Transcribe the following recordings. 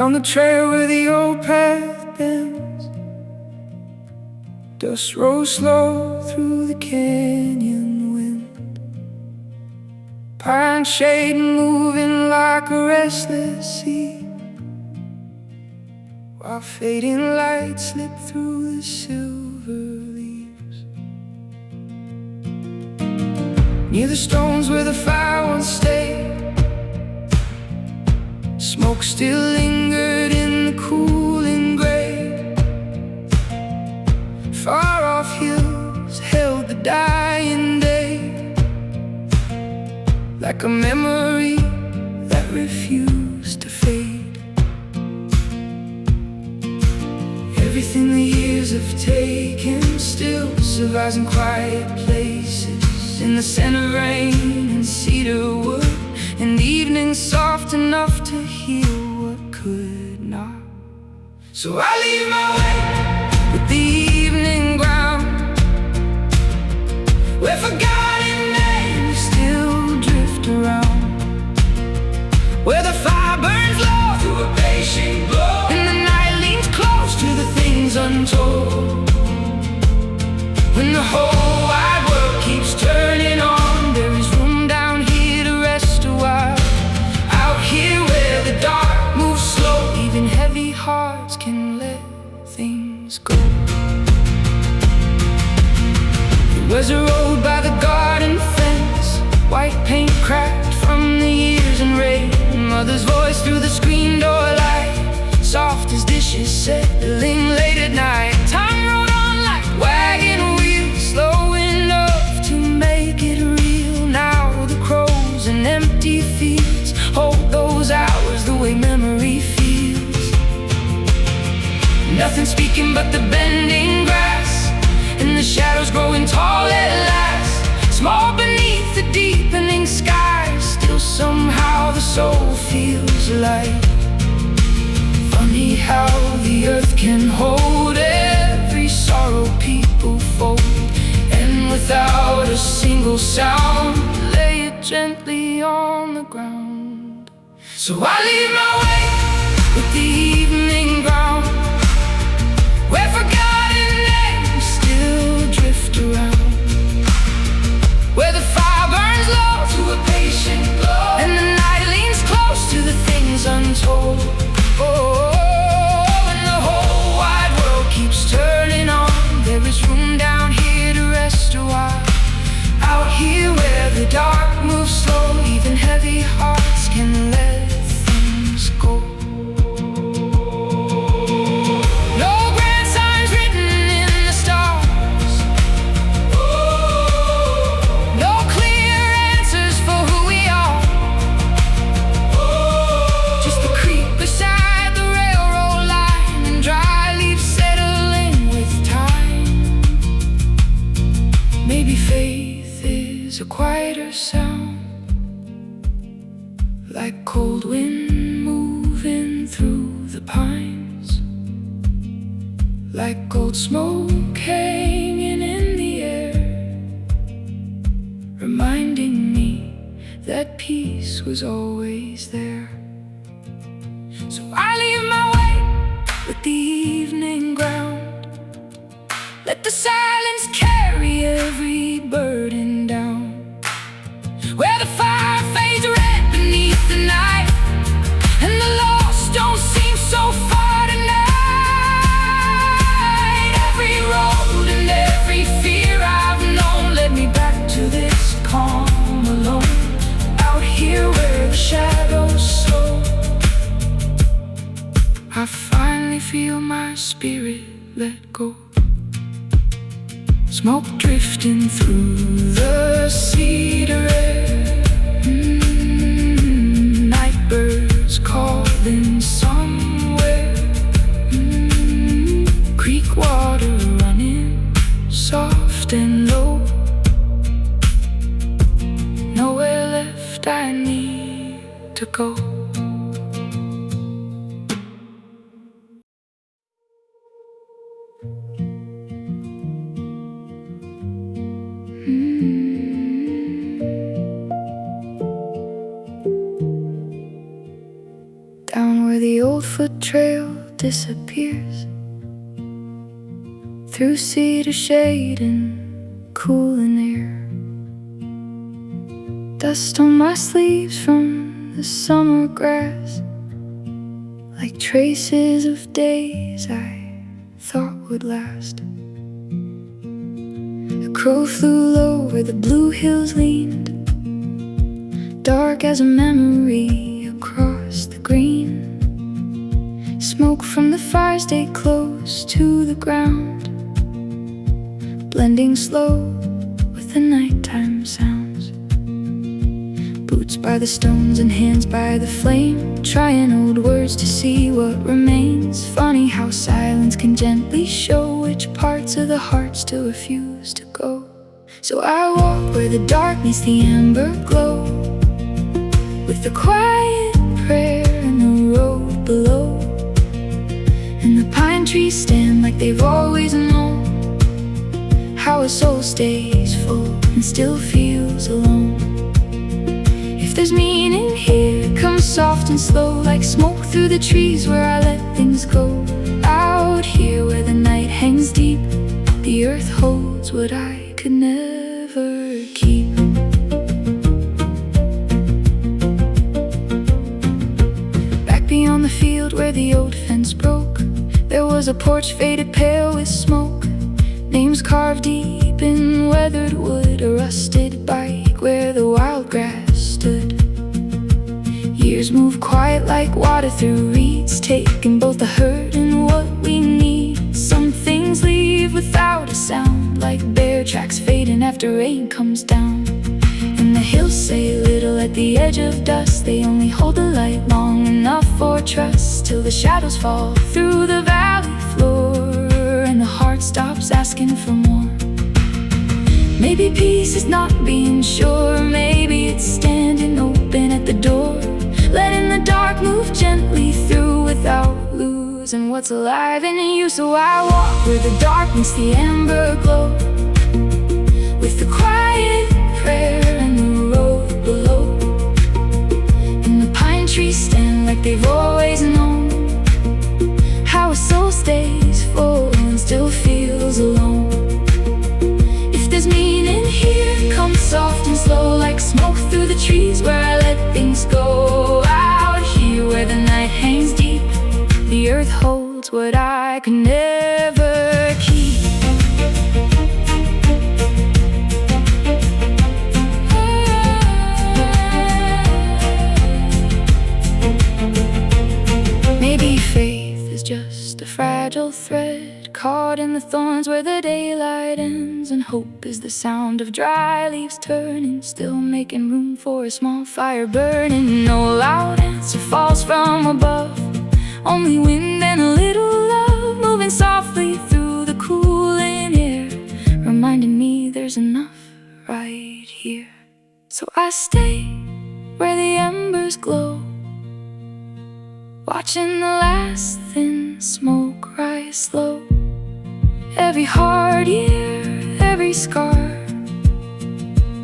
Down the trail where the old path bends, dust rolls slow through the canyon wind. Pine shade moving like a restless sea, while fading lights slip through the silver leaves. Near the stones where the fire once stayed, smoke still lingered in the cooling gray. Far off hills held the dying day, like a memory that refused to fade. Everything the years have taken still survives in quiet places, in the scent of rain and cedar wood, and evening soft enough to heal what could not. So I leave my way with the evening ground, where forgotten names still drift around, where the fire burns low to a patient glow, and the night leans close to the things untold. When the whole wide world keeps turning on, there is room down here to rest a while. Out here where the dark moves slow, even heavy hearts can let things go. There was a road by the garden fence, white paint cracked from the years and rain. Mother's voice through the screen door light, soft as dishes settling late at night. Time rode on like wagon wheels, slow enough to make it real. Now the crows and empty fields hold those hours the way memory feels. Nothing speaking but the bending grass, and the shadows growing tall at last. Small beneath the deepening sky, still somehow the soul feels alive. Funny how the earth can hold every sorrow people fold, and without a single sound lay it gently on the ground. So I leave my way with the evening ground, where forgotten names still drift around, where the fire burns low to a patient glow, and the night leans close to the things untold. Oh, and the whole wide world keeps turning on, there is room down here to rest a while. Out here where the dark moves slow, even heavy hearts can let things go. No grand signs written in the stars, no clear answers for who we are, just the creek beside the railroad line, and dry leaves settling with time. Maybe faith is a quieter sound, like cold wind moving through the pines, like cold smoke hanging in the air, reminding me that peace was always there. So I leave my way with the evening ground, let the silence carry every burden down, where the fire fades red beneath the night, and the lost don't seem so far tonight. Every road and every fear I've known led me back to this calm alone. Out here where the shadows slow, I finally feel my spirit let go. Smoke drifting through the cedar air, night birds calling somewhere, creek water running soft and low, nowhere left I need to go. Down where the old foot trail disappears through cedar shade and cooling air. Dust on my sleeves from the summer grass, like traces of days I thought would last. A crow flew low where the blue hills leaned, dark as a memory across the green. Smoke from the fire stayed close to the ground, blending slow with the nighttime sounds. Boots by the stones and hands by the flame, trying old words to see what remains. Funny how silence can gently show which parts of the heart still refuse to go. So I walk where the dark meets the amber glow, with the quiet prayer and the road below. And the pine trees stand like they've always known how a soul stays full and still feels alone. If there's meaning here, it comes soft and slow, like smoke through the trees where I let things go. Out here where the night hangs deep, the earth holds what I could never keep. Back beyond the field where the old fence broke, there was a porch faded pale with smoke. Names carved deep in weathered wood, a rusted bike where the wild grass stood. Years move quiet like water through reeds, taking both the hurt and what we need. Some things leave without a sound, like bare tracks fading after rain comes down. And the hills say little at the edge of dusk, they only hold the light long enough for trust, till the shadows fall through the valley floor and the heart stops asking for more. Maybe peace is not being sure, maybe it's standing open at the door, letting the dark move gently through without losing what's alive in you. So I walk where the dark meets the amber glow, with the quiet prayer and the road below. And the pine trees stand like they've always known how a soul stays full and still feels alone. If there's meaning here, come soft and slow, like smoke through the trees where I let things go. Out here where the night hangs deep, the earth holds what I could never keep. Maybe faith is just a fragile thread caught in the thorns where the daylight ends, and hope is the sound of dry leaves turning, still making room for a small fire burning. No loud answer falls from above, only wind and a little love moving softly through the cooling air, reminding me there's enough right here. So I stay where the embers glow, watching the last thin smoke rise slow. Every hard year, every scar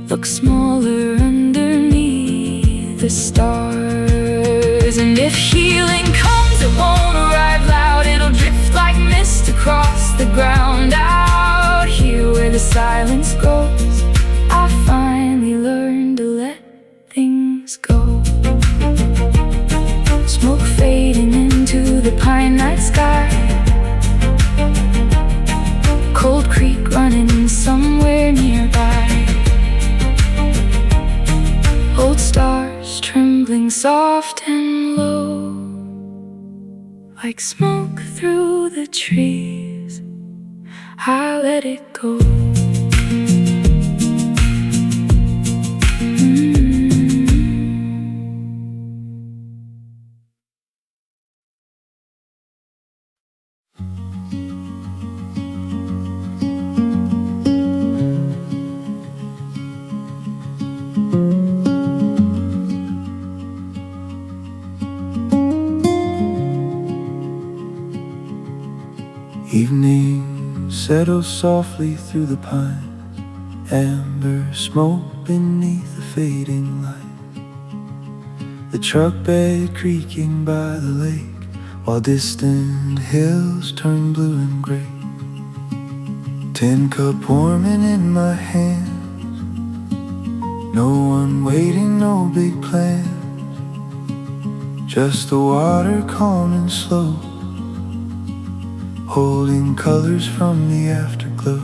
looks smaller underneath the stars. And if healing comes, it won't arrive loud, it'll drift like mist across the ground. Out here where the silence grows, I finally learned to let things go. Smoke fading into the pine night sky, cold creek running somewhere nearby, old stars trembling soft and low, like smoke through the trees. I let it go. Evening settles softly through the pines, amber smoke beneath the fading light. The truck bed creaking by the lake, while distant hills turn blue and gray. Tin cup warming in my hands, no one waiting, no big plans, just the water calm and slow, holding colors from the afterglow.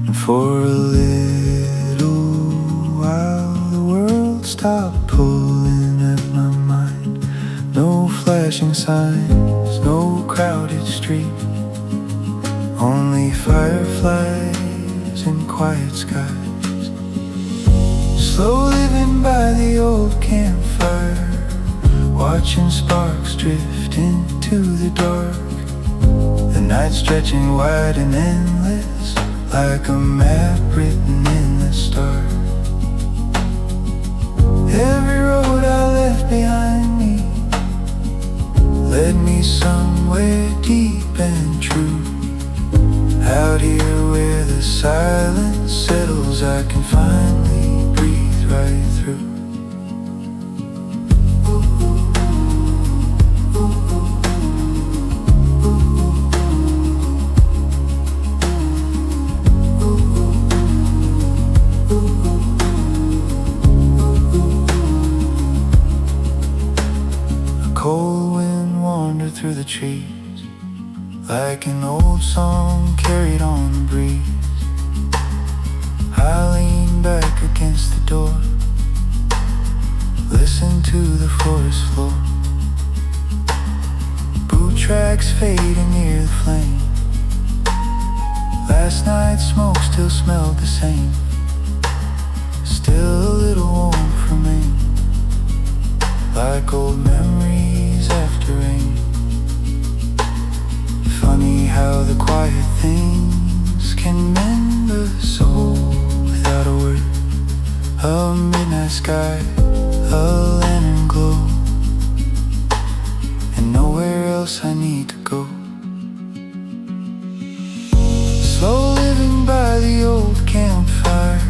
And for a little while the world stopped pulling at my mind. No flashing signs, no crowded street, only fireflies and quiet skies. Slow living by the old campfire, watching sparks drift into the dark. The night stretching wide and endless, like a map written in the stars. Every road I left behind me led me somewhere deep and true. Out here where the silence settles, I can finally breathe right through. A cold wind wandered through the trees, like an old song carried on the breeze. I leaned back against the door, listened to the forest floor. Boot tracks fading near the flame. Last night's smoke still smelled the same, still a little warmth remained, like old memories after rain. Funny how the quiet things can mend a soul without a word. A midnight sky, a lantern glow, and nowhere else I need to go. Slow living by the old campfire,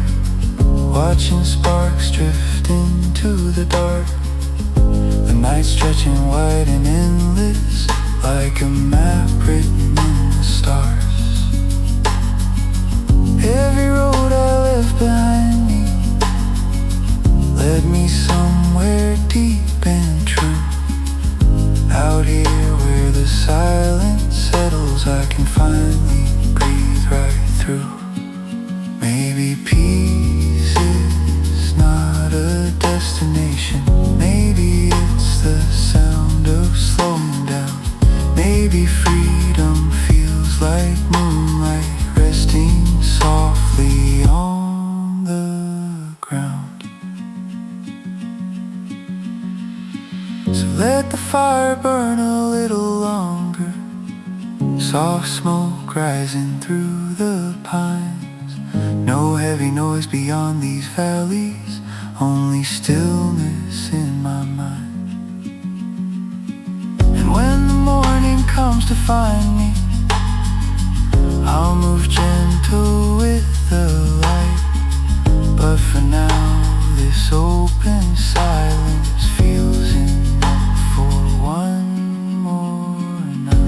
watching sparks drift into the dark. The night stretching wide and endless, like a map written in the stars. Every road I left behind me led me somewhere deep and true. Out here where the silence settles, I can finally breathe right through. Maybe peace is not a destination, maybe it's the sound of slowing down. Maybe freedom feels like moonlight resting softly on the ground. So let the fire burn a little longer, soft smoke rising through the pines. No heavy noise beyond these valleys, only stillness in my mind. When the morning comes to find me, I'll move gentle with the light. But for now, this open silence feels enough for one more night.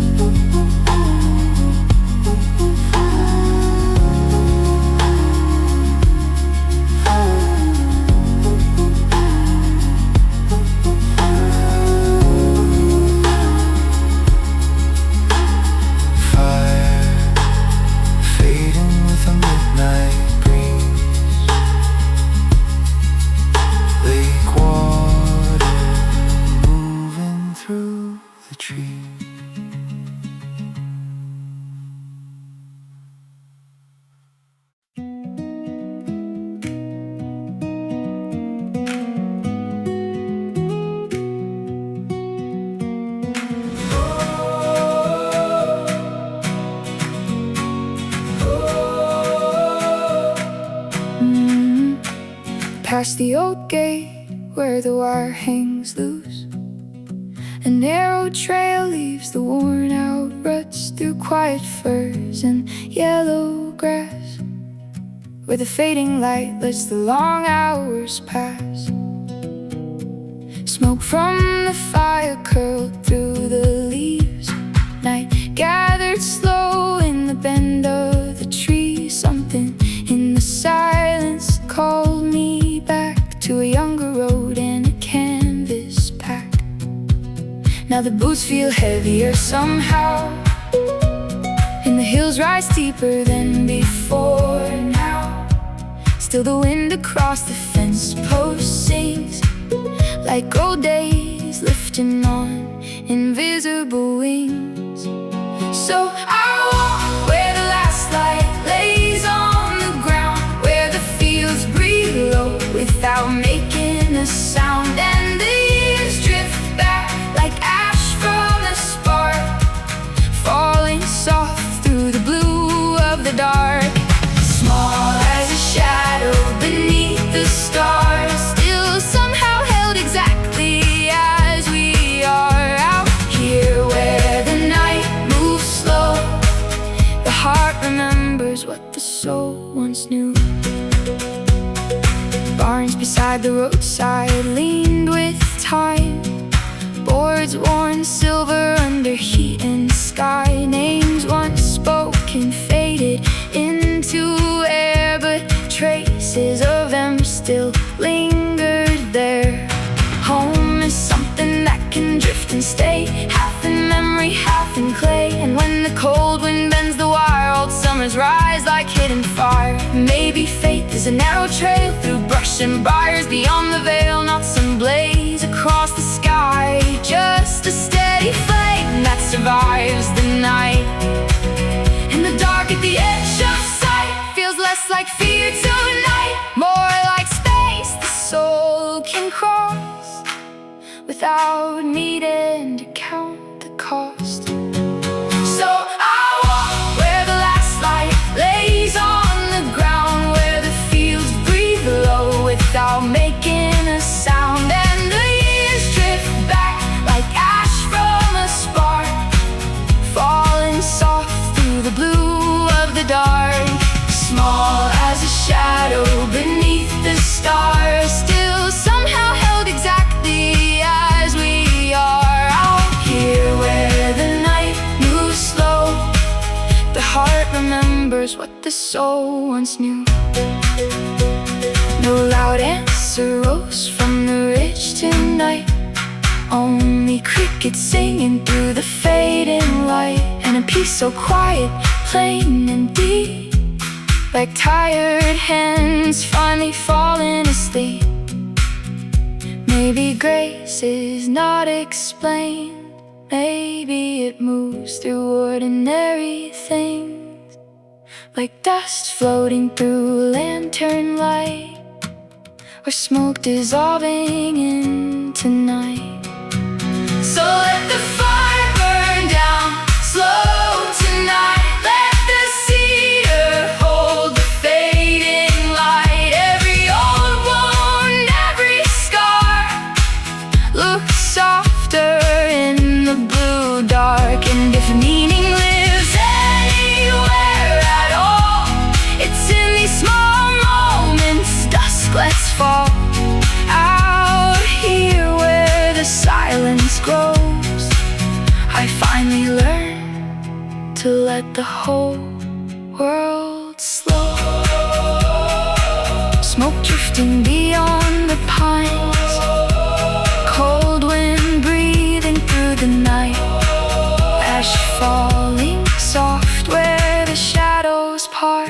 Past the old gate where the wire hangs loose, a narrow trail leaves the worn out ruts through quiet firs and yellow grass, where the fading light lets the long hours pass. Smoke from the fire curled through the leaves. Night gathered slow in the bend of the tree. Something in the silence called me back to a younger road and a canvas pack. Now the boots feel heavier somehow, and the hills rise deeper than before now. Still the wind across the fence post sings like old days, lifting on invisible wings. So I walk where the last light lays on the ground, where the fields breathe low without making a sound, and the years drift back like ash from a spark, falling soft through the blue of the dark. Small as a shadow beneath the stars, still somehow held exactly as we are. Out here where the night moves slow, the heart remembers what the soul once knew. Barns beside the roadside leaned with time, boards worn silver under heat and sky. Names once spoken faded into air, but traces of them still lingered there. Home is something that can drift and stay, half in memory, half in clay. And when the cold wind bends the wire, old summers rise like hidden fire. Maybe faith is a narrow trail through brush and briars, beyond the veil, not some blaze across the sky, just a steady flame that survives the night. In the dark at the edge of sight, feels less like fear tonight, more like space the soul can cross without needing to count the cost. So I walk where the last light lays on the ground, where the fields breathe low without making a sound, and the years drift back like ash from a spark, falling soft through the blue of the dark. Small as a shadow beneath the stars, still somehow held exactly as we are. Out here where the night moves slow, the heart remembers what the soul once knew. No loud answer rose from the ridge tonight, only crickets singing through the fading light, and a peace so quiet, plain and deep, like tired hands finally falling asleep. Maybe grace is not explained, maybe it moves through ordinary things, like dust floating through lantern light, or smoke dissolving into night. So let the fire burn down slow tonight, let the cedar hold the fading light. Every old wound, every scar looks softer in the blue dark. And if meaning lives anywhere at all, it's in these small moments dusk lets fall. Out here where the silence grows, I finally learned to let the whole world slow. Smoke drifting beyond the pines, cold wind breathing through the night, ash falling soft where the shadows part,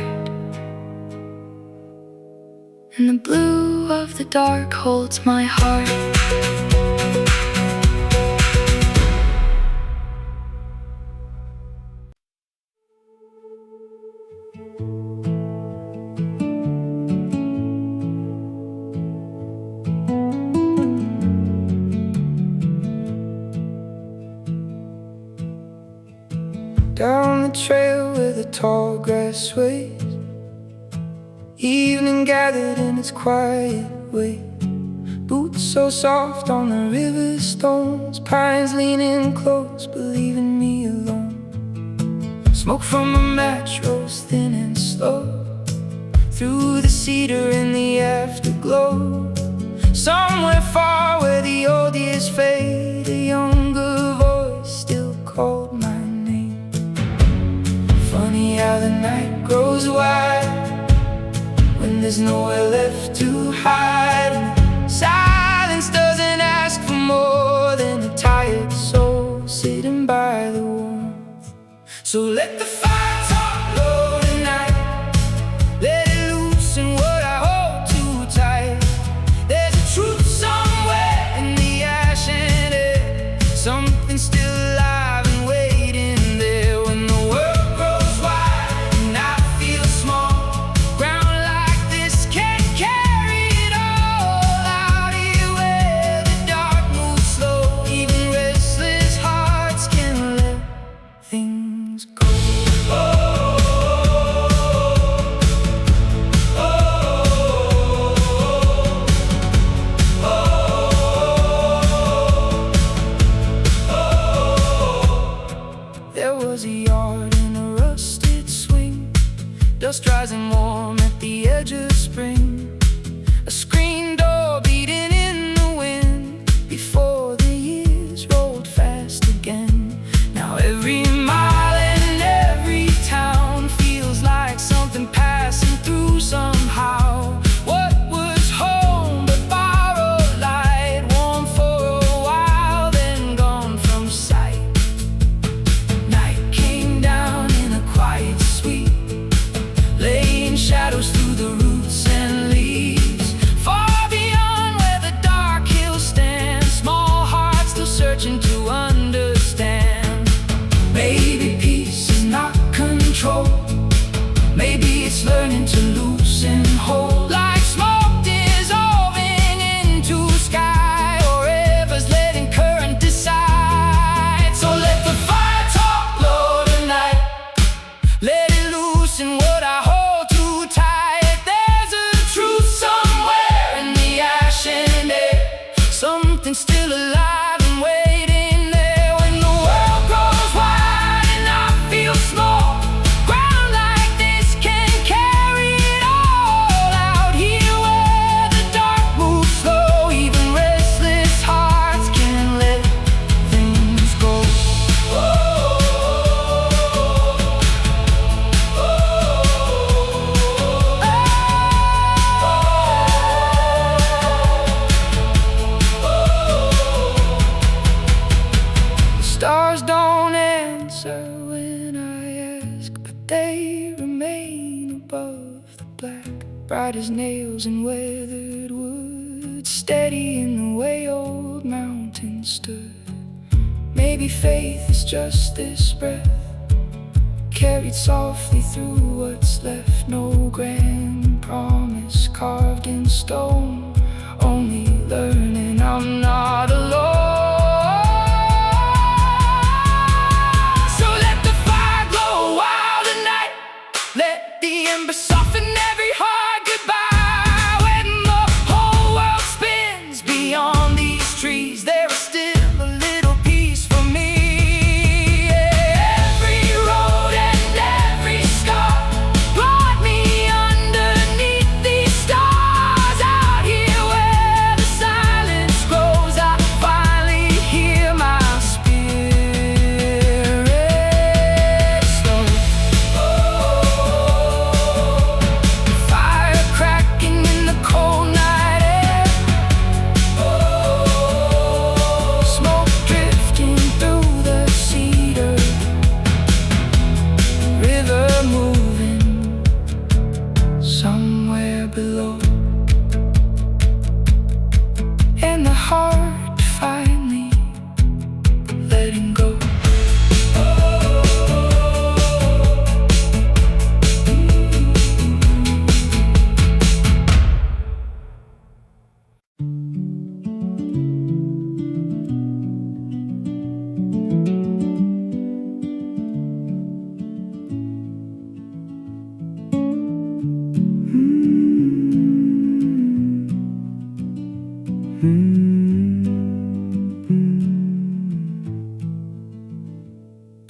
and the blue of the dark holds my heart. Down the trail where the tall grass sways, evening gathered in its quiet way. Boots so soft on the river stones, pines leaning close but leaving me alone. Smoke from a match rose thin and slow through the cedar in the afterglow. Somewhere far where the old years fade, a younger voice still called my name. Funny how the night grows wide when there's nowhere left to hide, and silence doesn't ask for more than a tired soul sitting by the warmth. So let the fire talk low tonight, let it loosen what I hold too tight. There's a truth somewhere in the ash and air, something still alive and waiting there. When the world grows wide and I feel small, ground like this can't carry it all. Out here where the dark moves slow, even restless hearts can let things go. There was a yard and a rusted swing, dust rising warm at the edge of spring, a screen door beating in the wind before the years rolled fast again. Now every mile and every town feels like something passing through somehow. What was home but borrowed light, warm for a while then gone from sight. Night came down in a quiet sweep, laying shadows through the roots and leaves. Far beyond where the dark hills stand, small hearts still searching to understand. Maybe peace is not control, maybe it's learning to loosen hold. Like smoke dissolving into sky, or rivers letting current decide. So let the fire talk low tonight, let it loosen what I hold too tight. There's a truth somewhere in the ash and air, something still alive and waiting there. When the world grows wide and I feel small, ground like this can carry it all. Out here where the dark moves slow, even restless hearts can let things go. The stars don't answer when I ask, but they remain above the black, bright as nails in weathered wood, steady in the way old mountains stood. Maybe faith is just this breath, carried softly through what's left. No grand promise carved in stone, only learning I'm not alone. So let the fire glow wild tonight, let the ember soften every hard goodbye. When the whole world spins beyond these trees, there is still a little piece for me. Every road and every scar brought me underneath these stars. Out here where the silence grows, I finally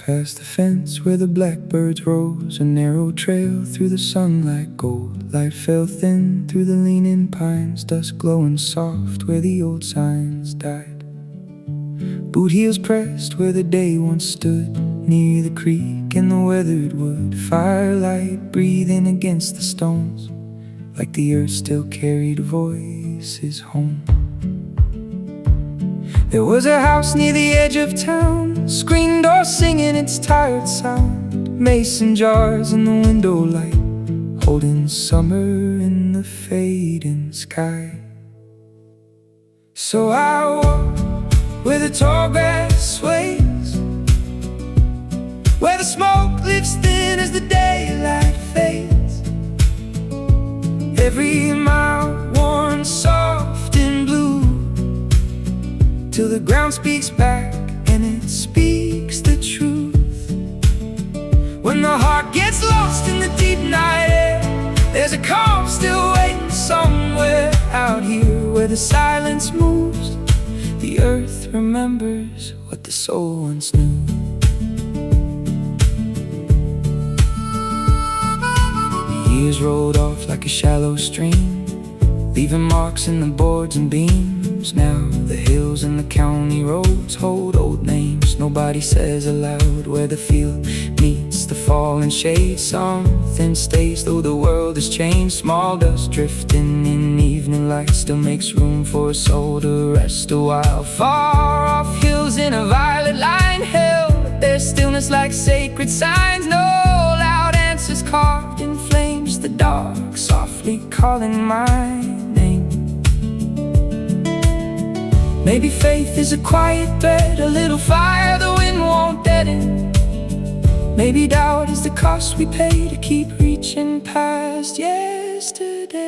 Past the fence where the blackbirds rose, a narrow trail through the sunlight gold. Light fell thin through the leaning pines, dusk glowing soft where the old signs died. Boot heels pressed where the day once stood, near the creek and the weathered wood. Firelight breathing against the stones, like the earth still carried voices home. There was a house near the edge of town, screen door singing its tired sound. Mason jars in the window light, holding summer in the fading sky. So I walk where the tall grass sways, where the smoke lifts thin as the daylight fades. Every mile worn soft and blue, till the ground speaks back and it speaks the truth. When the heart gets lost in the deep night air, there's a calm still waiting somewhere out here. Where the silence moves, the earth remembers what the soul once knew. The years rolled off like a shallow stream, leaving marks in the boards and beams. Now the hills and the county roads hold old names nobody says aloud. Where the field meets the fallen shade, something stays though the world has changed. Small dust drifting in evening light still makes room for a soul to rest a while. Far off hills in a violet line held their stillness like sacred signs. No loud answers carved in flames, the dark softly calling my name. Maybe faith is a quiet thread, a little fire the wind won't deaden. Maybe doubt is the cost we pay to keep reaching past yesterday.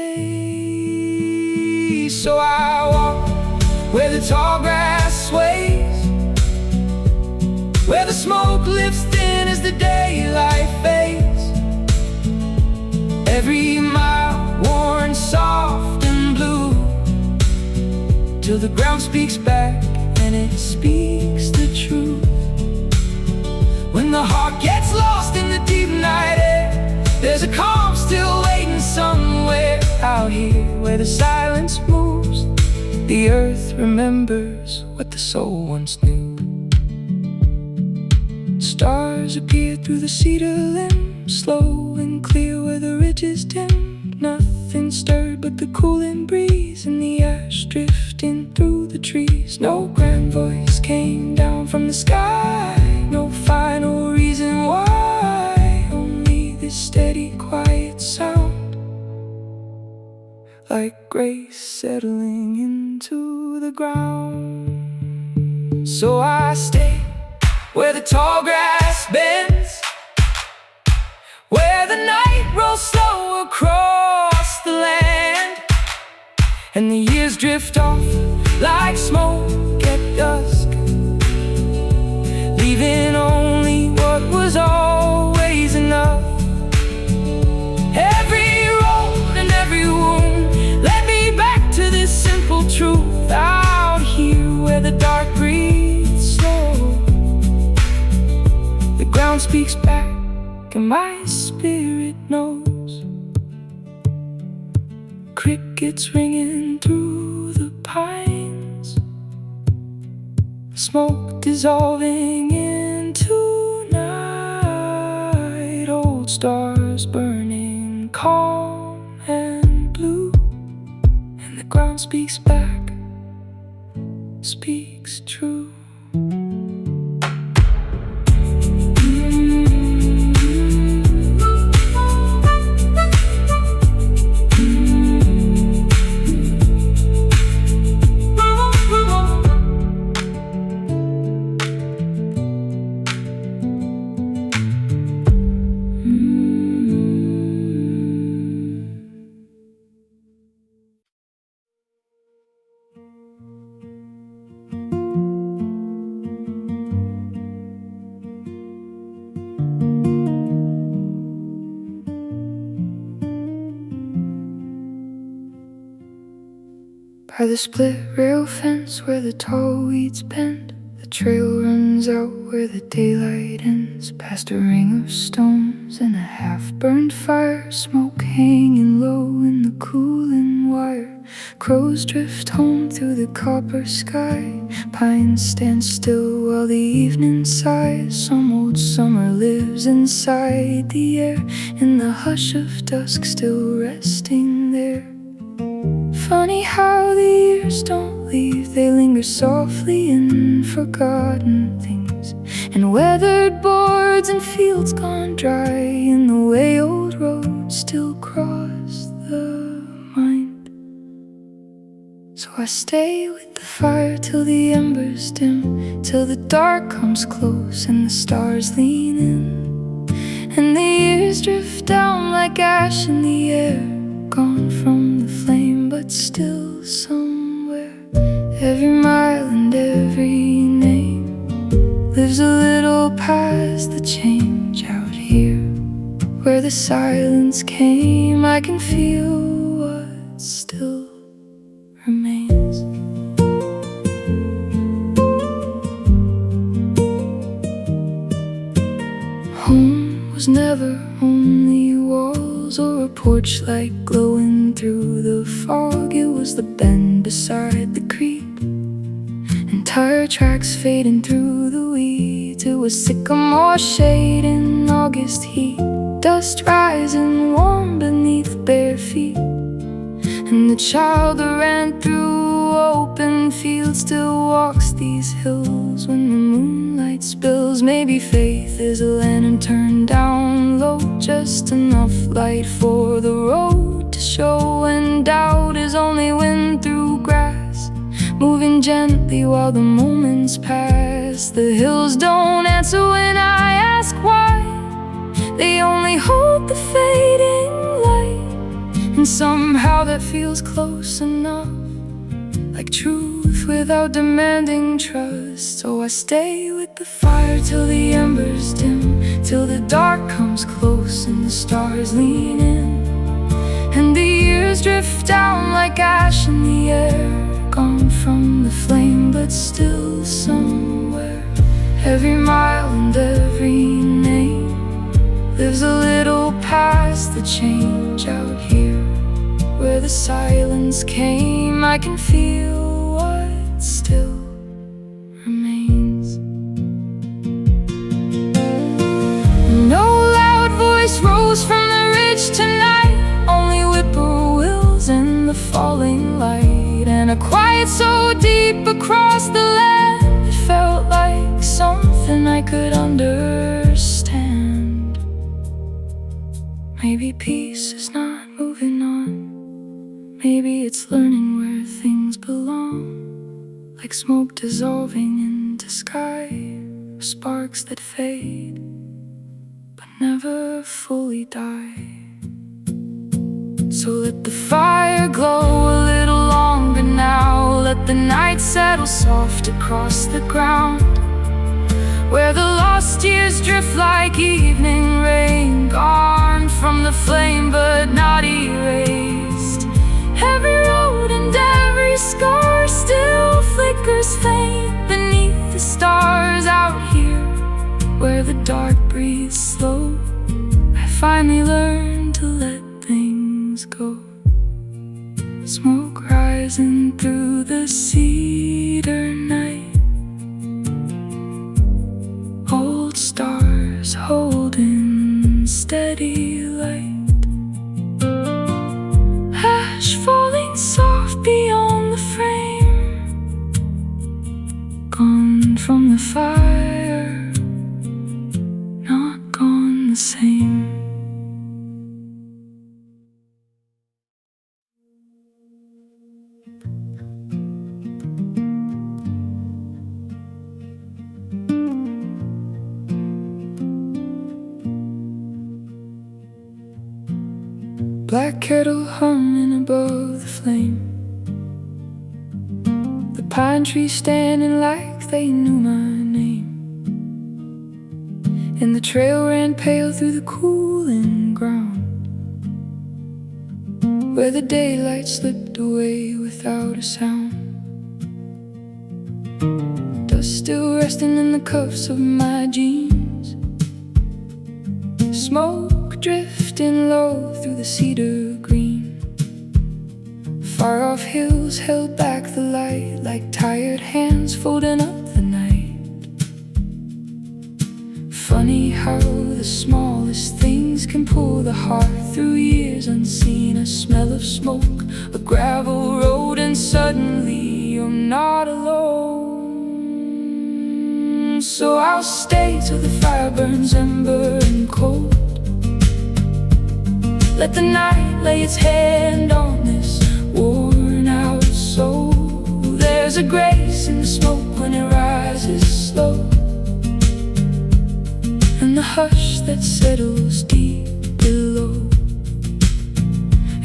So I walk where the tall grass sways, where the smoke lifts thin as the daylight fades. Every mile worn soft and blue, till the ground speaks back and it speaks the truth. When the heart gets lost in the deep night air, there's a calm still waiting somewhere out here. Where the silence moves, the earth remembers what the soul once knew. Stars appear through the cedar limbs, slow and clear where the ridges dimmed. Nothing stirred but the cooling breeze and the ash drifting through the trees. No grand voice came down from the sky, no final reason why, only this steady quiet sound, like grace settling into the ground. So I stay where the tall grass bends, where the night rolls slow across the land, and the years drift off like smoke at dusk, leaving only what was always enough. Every road and every wound led me back to this simple truth. Out here where the dark breathes slow, the ground speaks back and my spirit knows. Crickets ringing through the pines, smoke dissolving into night. Old stars burning calm and blue, and the ground speaks back, speaks true. By the split rail fence where the tall weeds bend, the trail runs out where the daylight ends, past a ring of stones and a half-burned fire. Smoke hanging low in the cooling wire. Crows drift home through the copper sky. Pines stand still while the evening sighs. Some old summer lives inside the air, in the hush of dusk still resting there. Funny how the years don't leave, they linger softly in forgotten things, and weathered boards and fields gone dry, in the way old roads still cross the mind. So I stay with the fire till the embers dim, till the dark comes close and the stars lean in, and the years drift down like ash in the air, gone from the flame but still somewhere. Every mile and every name lives a little past the change out here. Where the silence came, I can feel what still remains. Home was never only walls or a porch light glowing through the fog. It was the bend beside the creek, and tire tracks fading through the weeds. It was sycamore shade in August heat, dust rising warm beneath bare feet, and the child that ran through open fields still walks these hills when the moonlight spills. Maybe faith is a lantern turned down low, just enough light for the road to show, and doubt is only wind through grass, moving gently while the moments pass. The hills don't answer when I ask why, they only hold the fading light, and somehow that feels close enough, like truth without demanding trust. So I stay with the fire till the embers dim, till the dark comes close and the stars lean in, and the years drift down like ash in the air, gone from the flame but still somewhere. Every mile and every name lives a little past the change out here. Where the silence came, I can feel what still remains. No loud voice rose from the ridge tonight, only whippoorwills in the falling light, and a quiet so deep across the land, it felt like something I could understand. Maybe peace is not moving on, maybe it's learning where things belong, like smoke dissolving into sky, sparks that fade but never fully die. So let the fire glow a little longer now, let the night settle soft across the ground, where the lost years drift like evening rain, gone from the flame but not erased. Every road and every scar still flickers faint beneath the stars. Out here, where the dark breathes slow, I finally learned to let things go. Smoke rising through the cedar night, old stars holding steady light, ash falling soft beyond the frame, gone from the fire, not gone the same. Black kettle humming above the flame, the pine trees standing like they knew my name, and the trail ran pale through the cooling ground, where the daylight slipped away without a sound. Dust still resting in the cuffs of my jeans. Smoke drifting low through the cedar green. Far off hills held back the light like tired hands folding up the night. Funny how the smallest things can pull the heart through years unseen. A smell of smoke, a gravel road, and suddenly you're not alone. So I'll stay till the fire burns ember and cold. Let the night lay its hand on this worn out soul. There's a grace in the smoke when it rises slow, and the hush that settles deep below.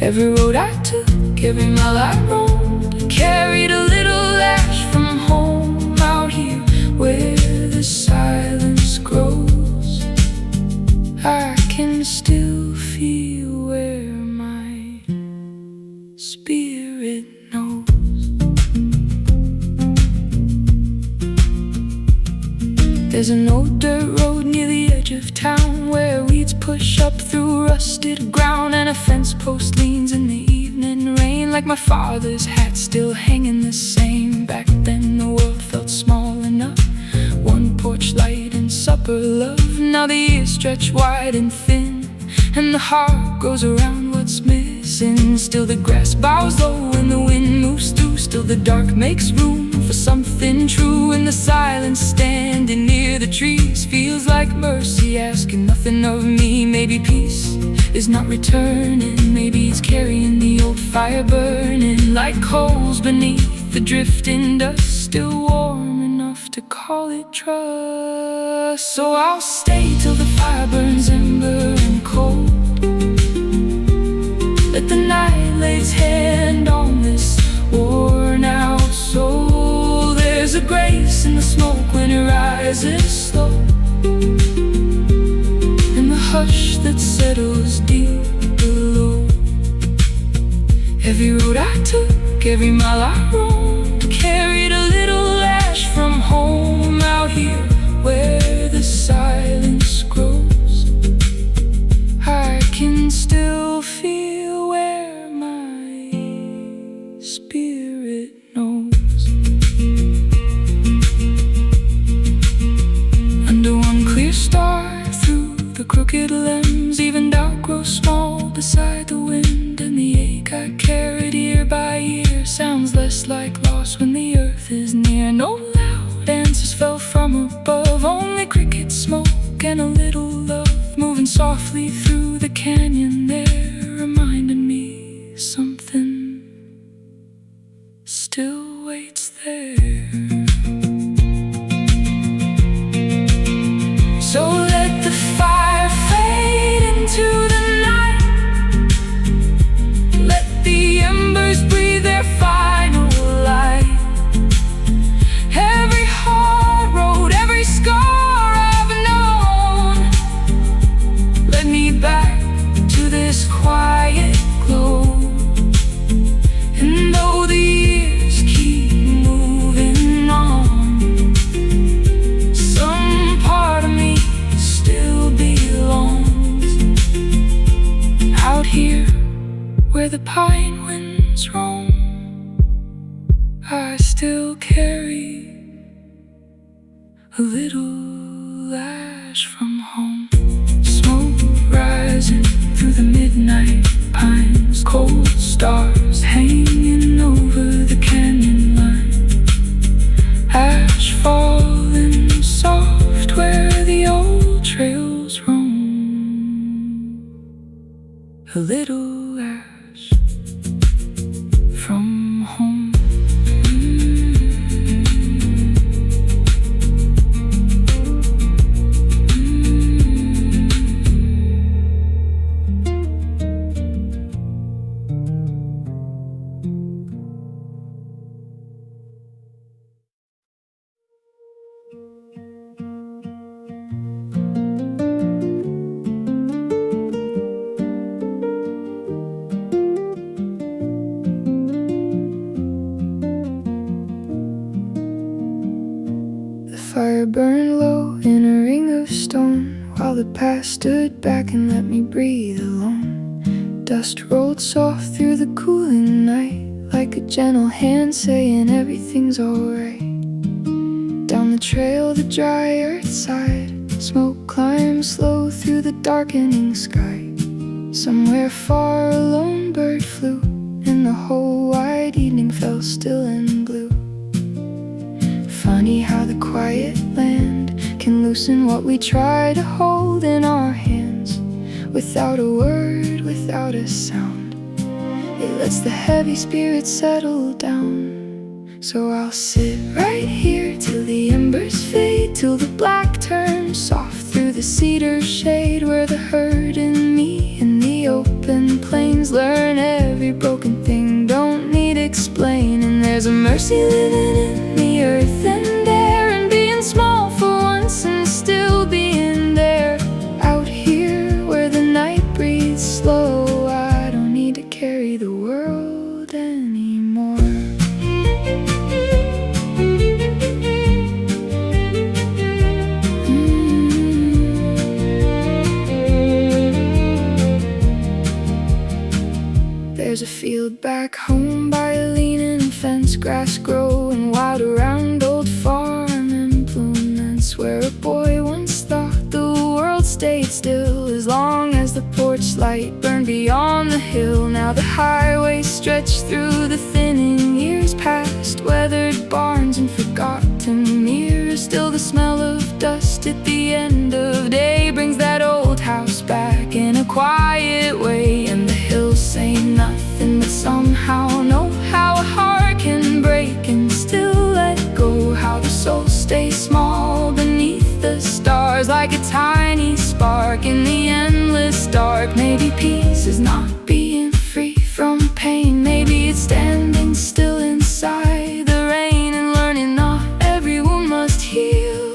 Every road I took, every mile I roamed, carried a little ash from home. Out here where the silence grows, I can still feel where my spirit knows. There's an old dirt road near the edge of town where weeds push up through rusted ground, and a fence post leans in the evening rain like my father's hat still hanging the same. Back then the world felt small enough, one porch light and supper love. Now the years stretch wide and thin, and the heart goes around what's missing. Still the grass bows low and the wind moves through. Still the dark makes room for something true. In the silence standing near the trees feels like mercy asking nothing of me. Maybe peace is not returning, maybe it's carrying the old fire burning like coals beneath the drifting dust, still warm enough to call it trust. So I'll stay till the fire burns ember and cold. Let the night lay its hand on this worn out soul. There's a grace in the smoke when it rises slow, and the hush that settles deep below. Every road I took, every mile I roamed, carried a little ash from home. Out here where the silence grows, I can still feel where my spirit knows. Under one clear star, through the crooked lens, even doubt grows small beside the wind. And the ache I carried year by year sounds less like loss when the earth is near. No loud answers fell from above, only cricket smoke and a little love moving softly through the canyon there, reminding me something still waits there. So let the fire fade into the night, let the embers breathe their final light. Every hard road, every scar I've known led me back to this quiet glow. And though the years keep moving on, some part of me still belongs. Out here where the pine winds roam, I still carry a little ash from home. Smoke rising through the midnight pines, cold stars hanging over the canyon line. Ash falling soft where the old trails roam. A little ash from home. while the past stood back and let me breathe alone. Dust rolled soft through the cooling night, like a gentle hand saying everything's alright. Down the trail, the dry earth side, smoke climbed slow through the darkening sky. Somewhere far, a lone bird flew, and the whole wide evening fell still and blue. Funny how the quiet land can loosen what we try to hold in our hands. Without a word, without a sound, it lets the heavy spirit settle down. So I'll sit right here till the embers fade, till the black turns soft through the cedar shade, where the herd in me in the open plains learn every broken thing don't need explaining. There's a mercy living in the earth and air, and being small for once and still being there. Out here where the night breathes slow, I don't need to carry the world anymore. There's a field back home by a leaning fence, grass growing wild around old farm implements, where a boy once thought the world stayed still as long as the porch light burned beyond the hill. Now the highway stretched through the thinning years past weathered barns and forgotten mirrors. Still the smell of dust at the end of day brings that old house back in a quiet way. And the hills say nothing, but somehow know how a heart can break and still let go. How the soul stays small beneath the stars, like a tiny spark in the endless dark. Maybe peace is not being free from pain, maybe it's standing still inside the rain and learning not everyone must heal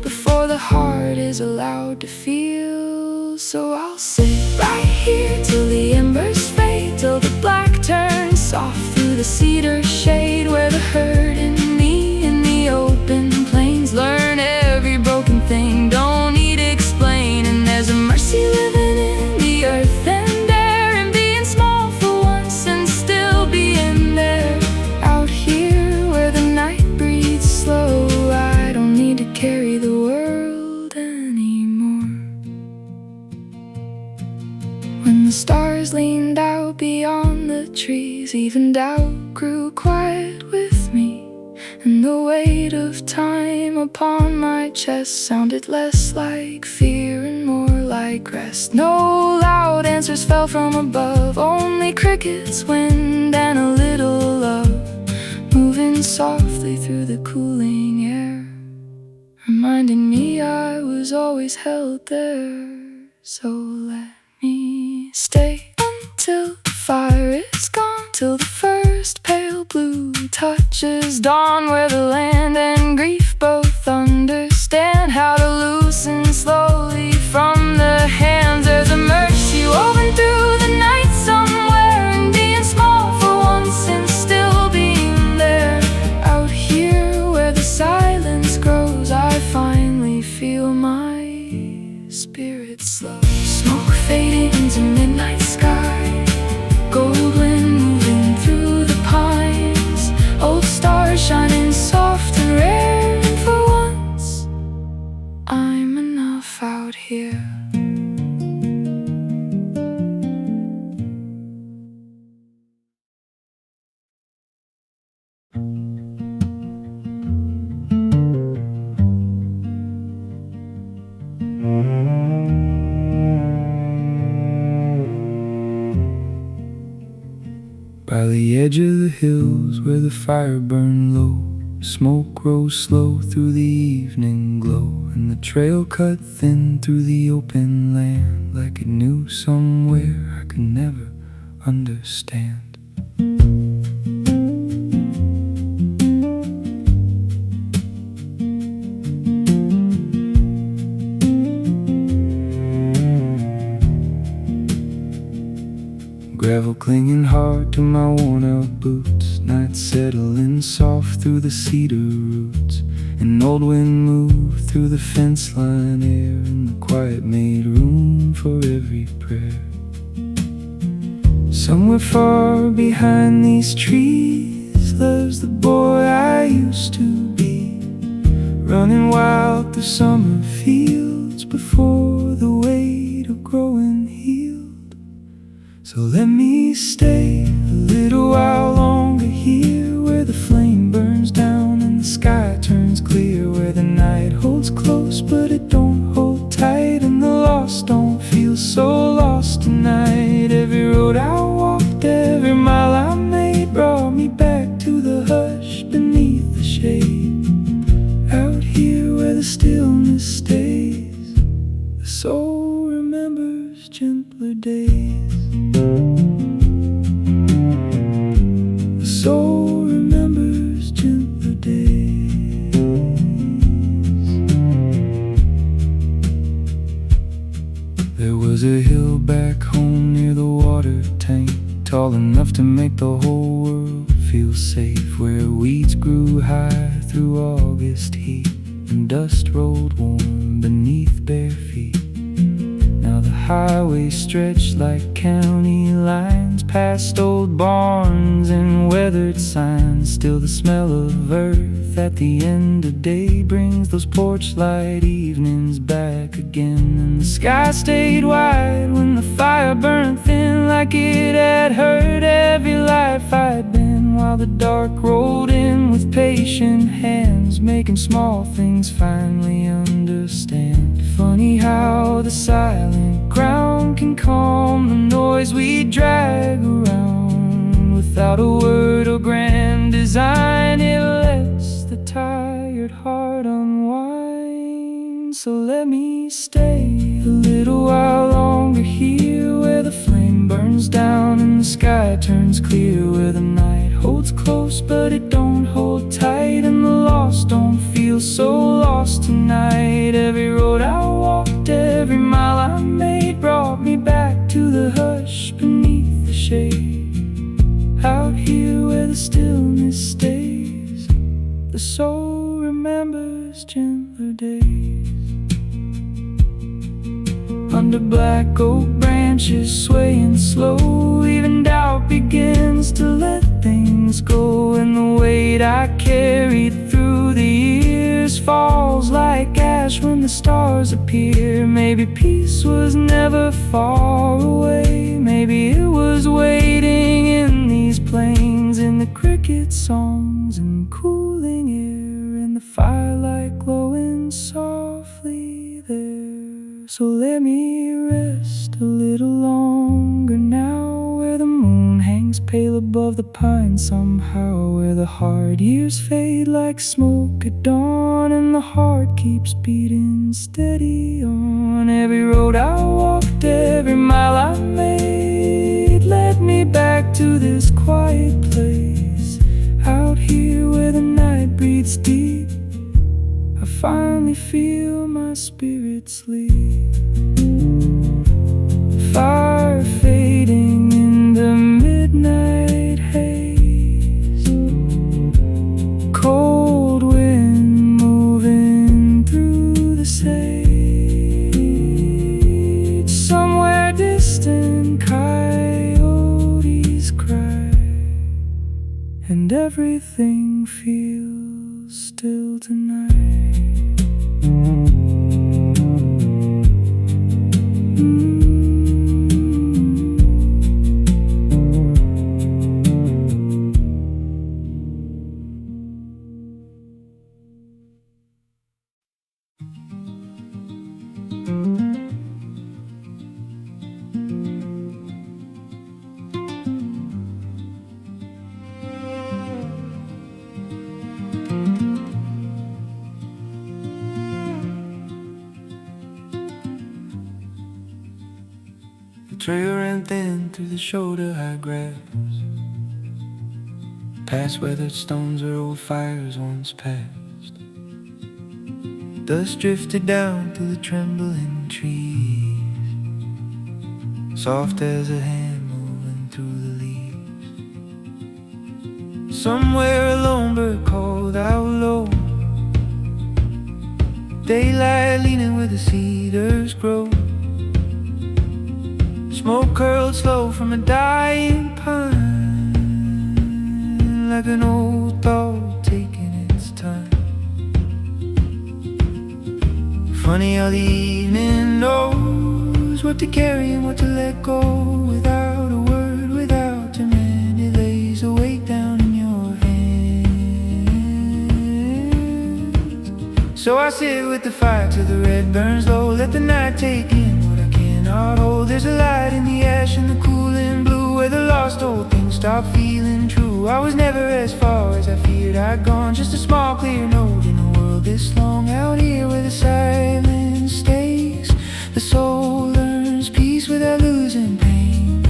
before the heart is allowed to feel. So I'll sit right here till the embers fade, till the black turns soft through the cedar shade, where the herd in me in the open plains learn every broken thing don't need explaining. There's a mercy living in the earth and air, and being small for once and still being there. Out here where the night breathes slow, I don't need to carry the world anymore. When the stars leaned out beyond the trees, even doubt grew quiet with me, and the weight of time upon my chest sounded less like fear and more like rest. No loud answers fell from above, only crickets, wind, and a little love moving softly through the cooling air, reminding me I was always held there. So let me stay until the fire is gone, till the first pale blue touches dawn, where the land and grief both understand how to loosen slowly from the hands. There's a mercy woven through the night somewhere, and being small for once and still being there. Out here where the silence grows, I finally feel my spirit slow. Smoke fading into midnight sky, gold wind moving through the pines, old stars shining soft and rare, and for once I'm enough out here. By the edge of the hills where the fire burned low, smoke rose slow through the evening glow, and the trail cut thin through the open land, like it knew somewhere I could never understand. Gravel clinging hard to my worn out boots, night settling soft through the cedar roots, An old wind moved through the fence line air, and the quiet made room for every prayer. Somewhere far behind these trees lives the boy I used to be, running wild through summer fields before the weight of growing healed. So let me stay a little while longer here, where the flame burns down and the sky turns clear, where the night holds close but it don't hold tight, and the lost don't feel so lost tonight. Every road I walked, every mile I made, brought me back to the hush beneath the shade. Out here where the stillness stays, the soul remembers gentler days. The soul remembers gentler days. There was a hill back home near the water tank, tall enough to make the whole world feel safe, where weeds grew high through August heat and dust rolled warm beneath bare feet. Now the highway stretched like county lines, past old barns and weathered signs. Still the smell of earth at the end of day brings those porch light evenings back again. And the sky stayed wide when the fire burned thin, like it had heard every life I'd been, while the dark rolled in with patient hands, making small things finally understand. Funny how the silent ground can calm the noise we drag around. Without a word or grand design, it lets the tired heart unwind. So let me stay a little while longer here, where the flame burns down and the sky turns clear, where the night holds close but it don't hold tight, and the lost don't feel so lost tonight. Every road I walked, every mile I made, brought me back to the hush beneath the shade. Out here where the stillness stays, the soul remembers gentler days. Under black oak branches swaying slow, even doubt begins to let things go, and the weight I carried through the years falls like ash when the stars appear. Maybe peace was never far away, maybe it was waiting in these plains, in the cricket songs and cooling air, and the firelight glowing softly there. So let me rest a little longer now, where the moon hangs pale above the pines somehow, where the hard years fade like smoke at dawn, and the heart keeps beating steady on. Every road I walked, every mile I made, led me back to this quiet place. Out here where the night breathes deep, I finally feel my spirit sleep. Fire fading in the midnight haze, cold wind moving through the sage. Somewhere distant coyotes cry, and everything feels still tonight. The trail ran thin through the shoulder-high grass, past weathered stones where old fires once passed. Dust drifted down through the trembling trees, soft as a hand moving through the leaves. Somewhere a lone bird called out low, Daylight leaning where the cedars grow. Smoke curled slow from a dying pine, like an old dog taking its time. Funny how the evening knows what to carry and what to let go. Without a word, without demand, it lays a weight down in your hands. So I sit with the fire till the red burns low. Let the night take in what I cannot hold. There's a light in the ash and the cooling blue, where the lost old things stop feeling true. I was never as far as I feared I'd gone. Just a small clear note in a world this long. Out here where the silence stays, the soul learns peace without losing pain.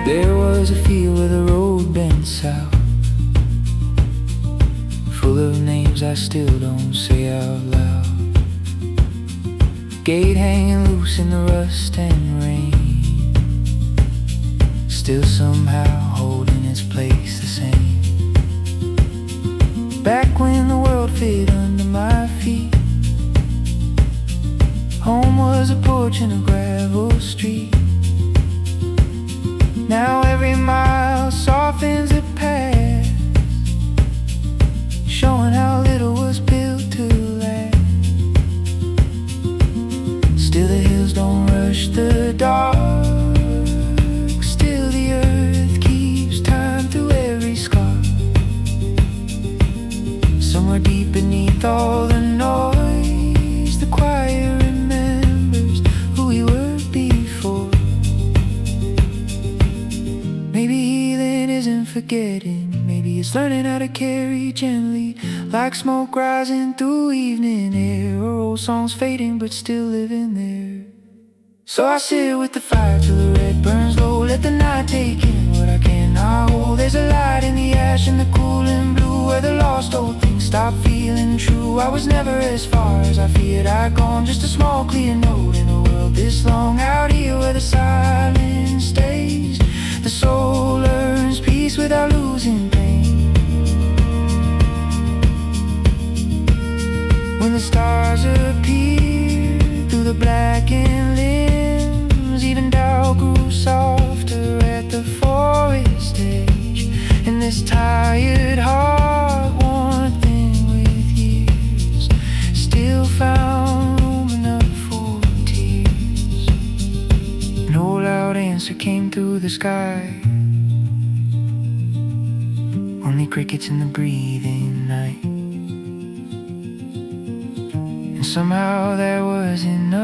There was a field where the road bent south, full of names I still don't say out loud. Gate hanging loose in the rust and rain, still somehow holding its place the same. Back when the world fit under my feet, home was a porch and a gravel street. Now every mile softens the past, showing how little was built to last. Still the hills don't rush the dark, still the earth keeps time through every scar. Somewhere deep beneath all the noise, the choir remembers who we were before. Maybe healing isn't forgetting, maybe it's learning how to carry gently, like smoke rising through evening air, or old songs fading but still living there. So I sit with the fire till the red burns low. Let the night take in what I cannot hold. There's a light in the ash and the cooling blue, where the lost old things stop feeling true. I was never as far as I feared I'd gone. Just a small clear note in a world this long. Out here where the silence stays, the soul learns peace without losing pain. When the stars appear through the blackened limbs, even doubt grew softer at the forest edge. And this tired heart, worn thin with years, still found room enough for tears. No loud answer came through the sky, only crickets in the breathing night. And somehow that was enough,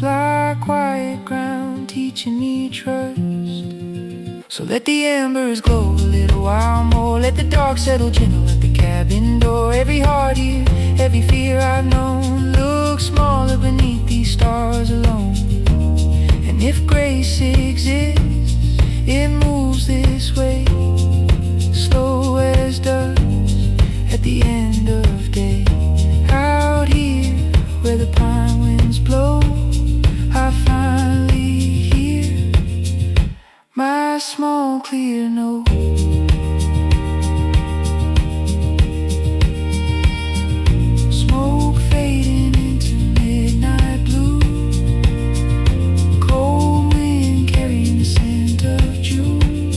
like quiet ground teaching me trust. So let the embers glow a little while more, let the dark settle gentle at the cabin door. Every heart here, every fear I've known, looks smaller beneath these stars alone. And if grace exists, it moves this way, slow as dust at the end of day. Out here where the pine winds blow, I finally hear my small clear note. Smoke fading into midnight blue, cold wind carrying the scent of June,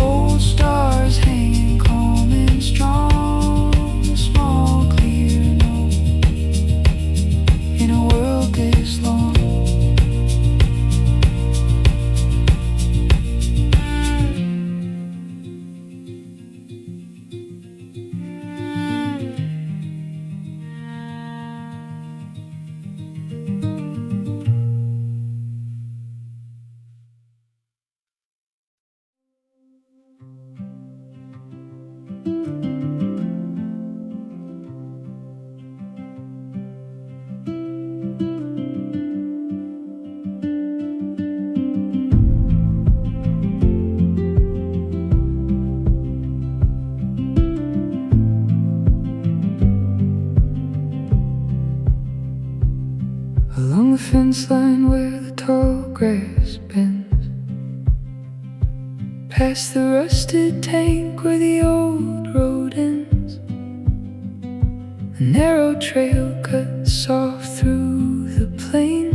old stars hanging calm and strong. A small clear note in a world this long. Along the fence line where the tall grass bends, past the rusted tank where the old road ends. A narrow trail cuts off through the plain,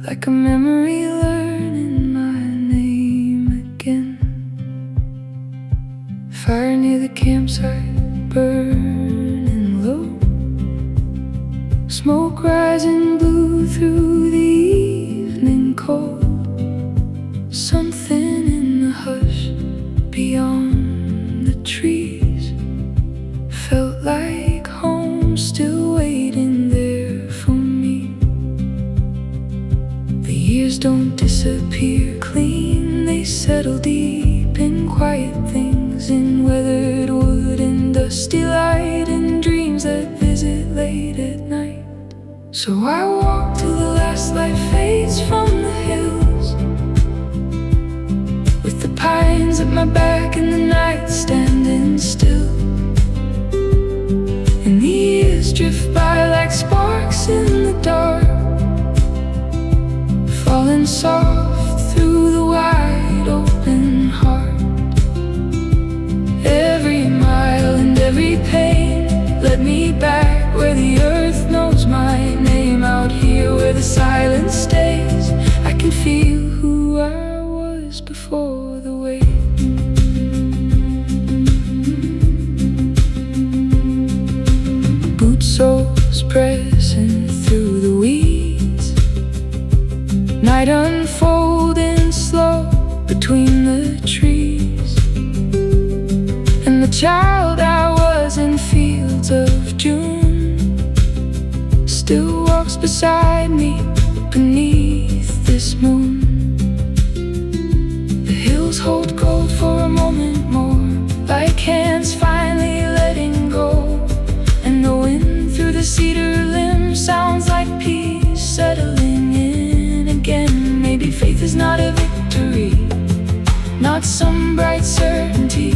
like a memory learning my name again. Fire near the campsite, burning low, smoke rising blue through the evening cold. Something in the hush beyond the trees felt like home, still waiting there for me. The years don't disappear clean, they settle deep in quiet things, in weathered wood and dusty light, and dreams that visit late at night. So I walk till the last light fades from the hills, with the pines at my back and the night standing still. And the years drift by like sparks in the dark, falling soft through the wide open heart. Every mile and every pain led me back where the earth knows my name. Out here where the silence stays, I can feel who I was before the wave. Boot soles pressing through the weeds, night unfolding slow between the trees. And the child I was in fields of June still walks beside me beneath this moon. The hills hold cold for a moment more, like hands finally letting go. And the wind through the cedar limbs sounds like peace settling in again. Maybe faith is not a victory, not some bright certainty.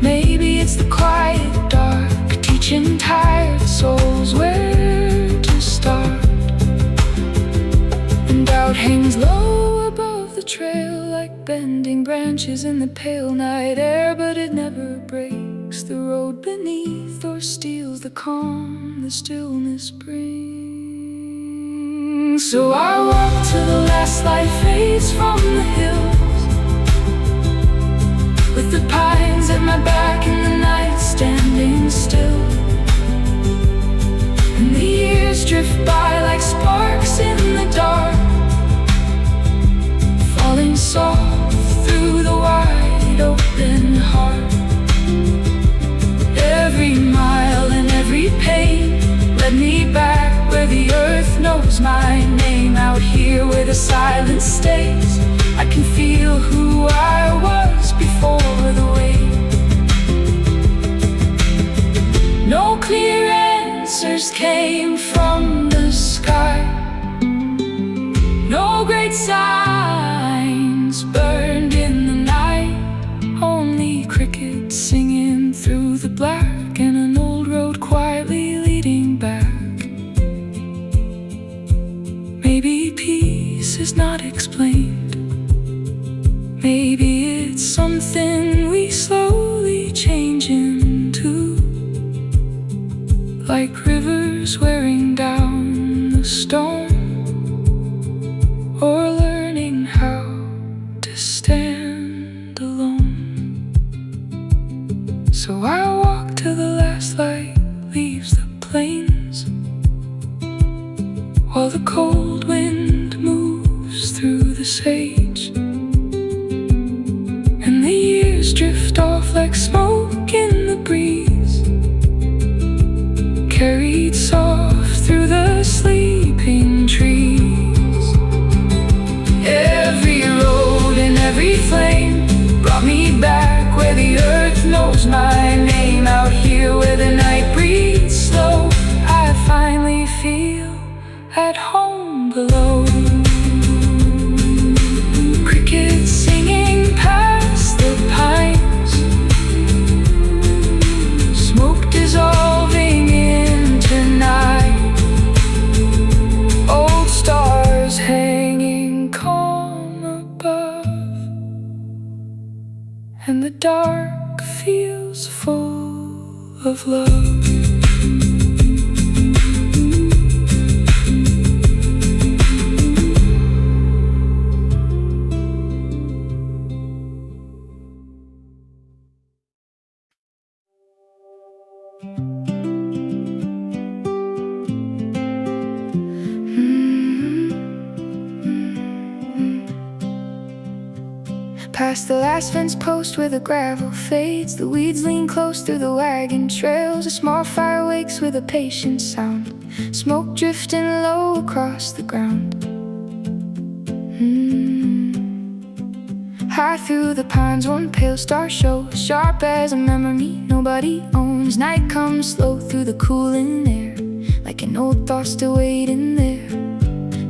Maybe it's the quiet dark, teaching tired souls where to start. And doubt hangs low above the trail, like bending branches in the pale night air, but it never breaks the road beneath or steals the calm the stillness brings. So I walk till the last light fades from the hills, with the pines at my back and the night standing still. And the years drift by like sparks in the dark, falling soft through the wide open heart. Every mile and every pain led me back where the earth knows my name. Out here where the silence stays, I can feel who I was before the wave. No clear answers came from the sky, no great signs burned in the night, only crickets singing through the black, and an old road quietly leading back. Maybe peace is not explained, maybe it's something we slowly change into, like rivers wearing down the stone, or learning how to stand alone. So I walk till the last light leaves the plains, while the cold wind moves through the sage, and the years drift off like smoke in the breeze, carried soft through the sleeping trees. Every road and every flame brought me back where the earth knows my name. Out here where the night breathes slow, I finally feel at home below. Crickets singing past the pines, smoke dissolving into night, old stars and the dark feels full of love. Past the last fence post where the gravel fades, the weeds lean close through the wagon trails. A small fire wakes with a patient sound, smoke drifting low across the ground. High through the pines, one pale star shows, sharp as a memory nobody owns. Night comes slow through the cooling air, like an old thought still waiting there.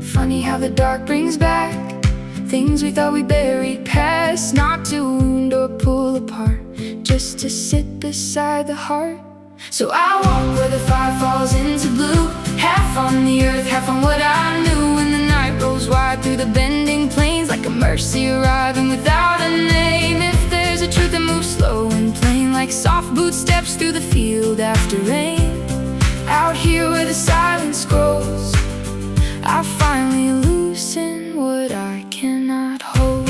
Funny how the dark brings back things we thought we buried past, not to wound or pull apart, just to sit beside the heart. So I walk where the fire falls into blue, half on the earth, half on what I knew. When the night rolls wide through the bending plains, like a mercy arriving without a name. If there's a truth that moves slow and plain, like soft boot steps through the field after rain. Out here where the silence grows, I finally loosen what I cannot hold.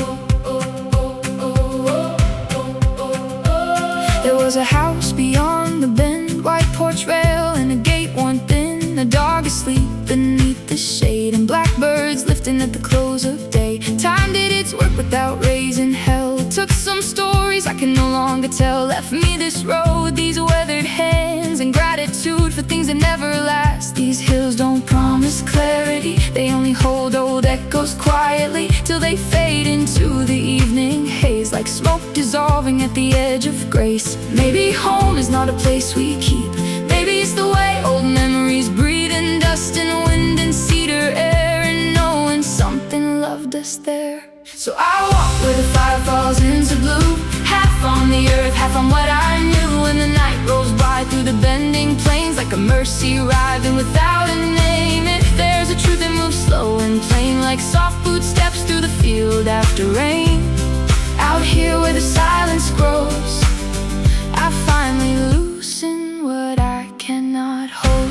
There was a house beyond the bend, white porch rail and a gate worn thin. A dog asleep beneath the shade, and blackbirds lifting at the close of day. Time did its work without raising hell. Took some stories I can no longer tell, left me this road, these weathered hands, and gratitude for things that never last. These hills don't promise clarity, they only hold old echoes quietly, till they fade into the evening haze, like smoke dissolving at the edge of grace. Maybe home is not a place we keep, maybe it's the way old memories breathe in dust and wind and cedar air, and knowing something loved us there. So I walk where the fire falls into blue, half on the earth, half on what I knew. When the night rolls by through the bending plains, like a mercy arriving without a name. If there's a truth that moves slow and plain, like soft boot steps through the field after rain. Out here where the silence grows, I finally loosen what I cannot hold.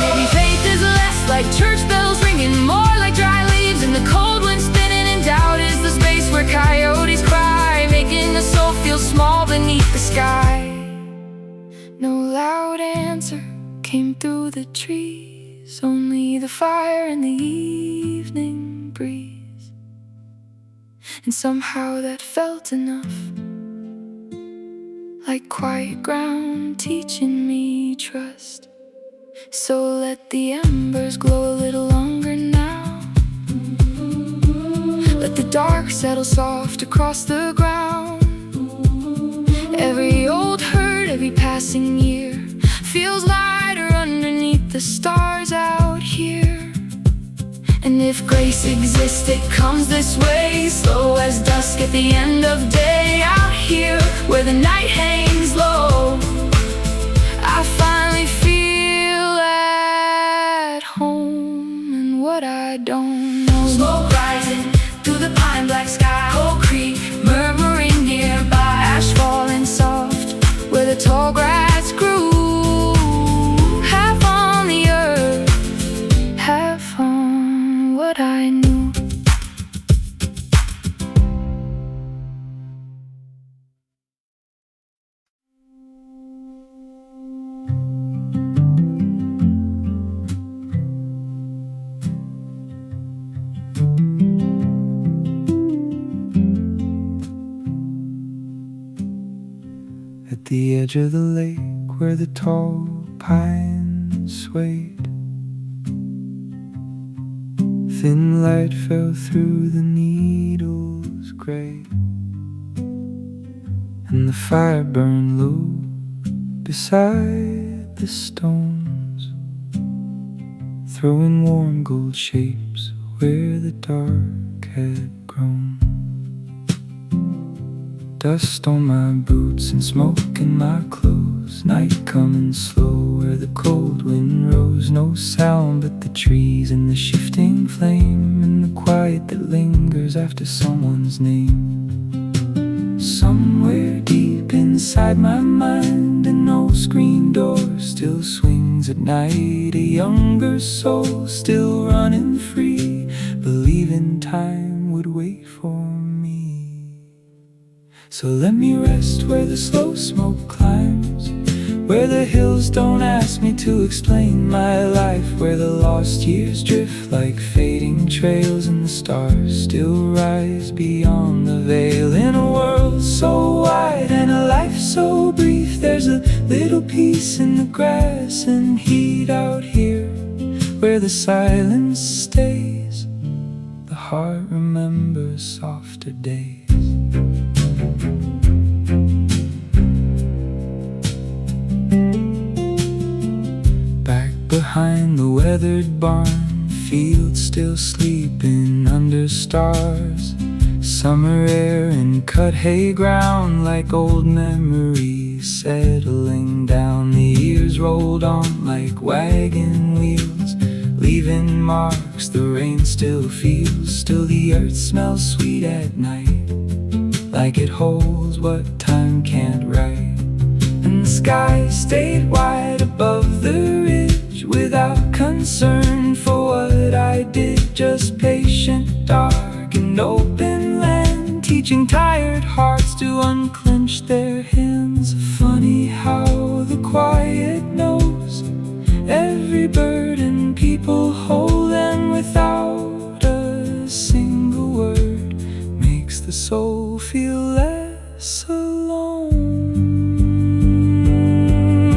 Maybe faith is less like church bells ringing, more like dry leaves in the cold wind spinning. And doubt is the space where coyotes cry, making the soul feel small beneath the sky. No loud answer came through the trees, only the fire and the evening breeze. And somehow that felt enough, like quiet ground teaching me trust. So let the embers glow a little longer now, let the dark settle soft across the ground. Every old hurt, every passing year feels lighter underneath the stars out here. And if grace exists, it comes this way, slow as dusk at the end of day. Out here where the night hangs low, I finally feel at home. And what I don't know, smoke rising through the pine black sky, Oak Creek murmuring nearby, ash falling soft where the tall grass grew. Half on the earth, half on what I knew. At the edge of the lake where the tall pines swayed, thin light fell through the needles gray, and the fire burned low beside the stones, throwing warm gold shapes where the dark had grown. Dust on my boots and smoke in my clothes, close, night coming slow, where the cold wind rose. No sound but the trees and the shifting flame, and the quiet that lingers after someone's name. Somewhere deep inside my mind, an old screen door still swings at night. A younger soul still running free, believing time would wait for me. So let me rest where the slow smoke climbs, where the hills don't ask me to explain my life, where the lost years drift like fading trails, and the stars still rise beyond the veil. In a world so wide and a life so brief, there's a little peace in the grass and heat out here, where the silence stays. The heart remembers softer days. Back behind the weathered barn, fields still sleeping under stars. Summer air and cut hay ground like old memories settling down. The years rolled on like wagon wheels, leaving marks the rain still feels. Still the earth smells sweet at night, like it holds what time can't write. And the sky stayed wide above the ridge, without concern for what I did. Just patient, dark and open land, teaching tired hearts to unclench their hands. Funny how the quiet knows every burden people hold, and without a single word makes the soul feel less alone.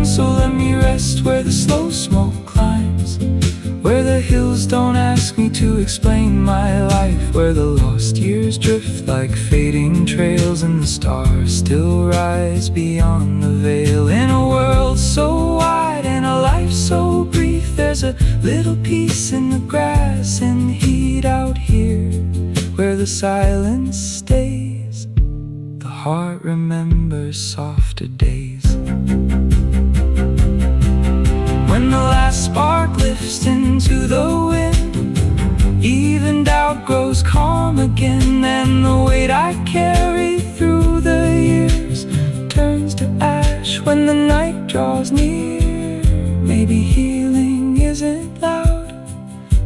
So let me rest where the slow smoke climbs, where the hills don't ask me to explain my life, where the lost years drift like fading trails, and the stars still rise beyond the veil. In a world so wide and a life so brief, there's a little peace in the grass and heat out here, where the silence stays. The heart remembers softer days. When the last spark lifts into the wind, even doubt grows calm again, and the weight I carry through the years turns to ash when the night draws near. Maybe healing isn't loud,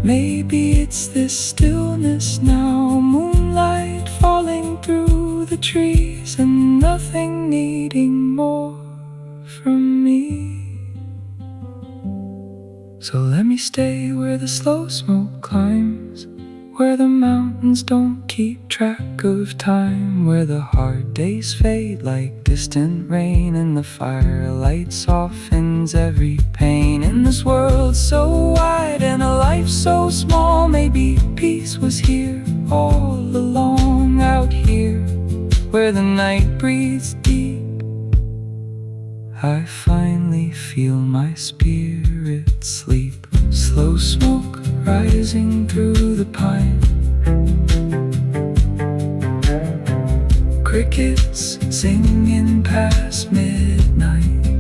maybe it's this stillness now. Moonlight falling through the trees, and nothing needing more from me. So let me stay where the slow smoke climbs, where the mountains don't keep track of time, where the hard days fade like distant rain, and the firelight softens every pain. In this world so wide and a life so small, maybe peace was here all along. Out here where the night breathes deep, I finally feel my spirit sleep. Slow smoke rising through the pine, crickets singing past midnight.